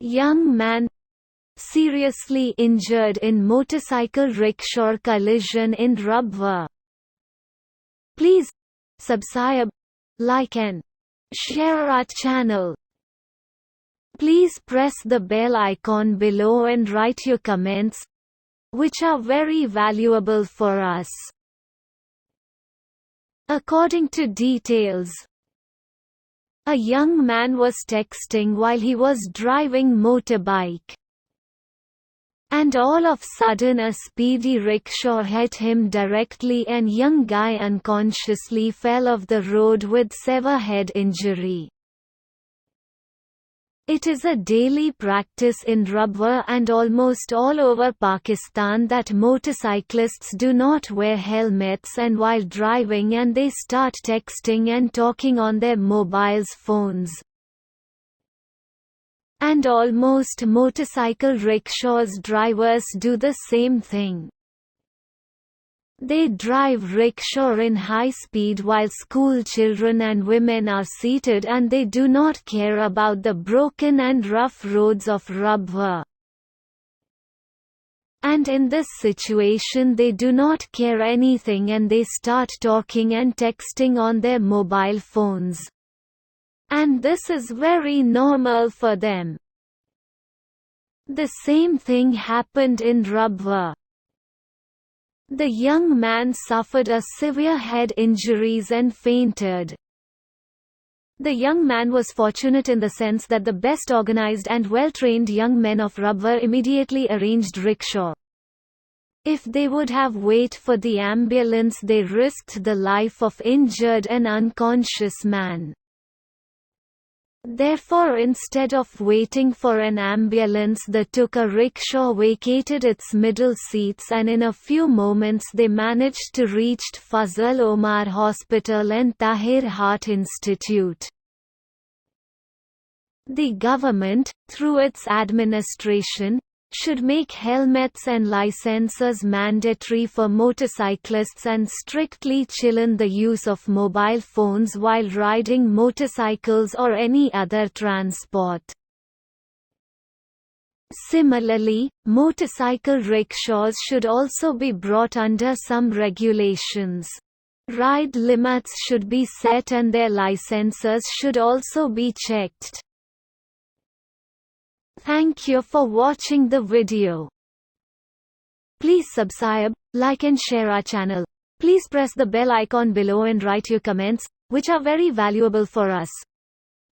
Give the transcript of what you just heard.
Young man seriously injured in motorcycle-rickshaw collision in Rabwah. Please subscribe, like and share our channel. Please press the bell icon below and write your comments, which are very valuable for us. According to details, a young man was texting while he was driving motorbike. And all of sudden a speedy rickshaw hit him directly and young guy unconsciously fell off the road with severe head injury. It is a daily practice in Rabwah and almost all over Pakistan that motorcyclists do not wear helmets and while driving and they start texting and talking on their mobile phones. And almost motorcycle rickshaws drivers do the same thing. They drive rickshaw in high speed while school children and women are seated and they do not care about the broken and rough roads of Rabwah. And in this situation they do not care anything and they start talking and texting on their mobile phones. And this is very normal for them. The same thing happened in Rabwah. The young man suffered a severe head injuries and fainted. The young man was fortunate in the sense that the best organized and well-trained young men of Rabwah immediately arranged rickshaw. If they would have waited for the ambulance, they risked the life of injured and unconscious man. Therefore, instead of waiting for an ambulance, they took a rickshaw, vacated its middle seats, and in a few moments they managed to reach Fazl Omar Hospital and Tahir Heart Institute. The government, through its administration, should make helmets and licenses mandatory for motorcyclists and strictly challenge the use of mobile phones while riding motorcycles or any other transport. Similarly, motorcycle rickshaws should also be brought under some regulations. Ride limits should be set and their licenses should also be checked. Thank you for watching the video. Please subscribe, like and share our channel. Please press the bell icon below and write your comments, which are very valuable for us.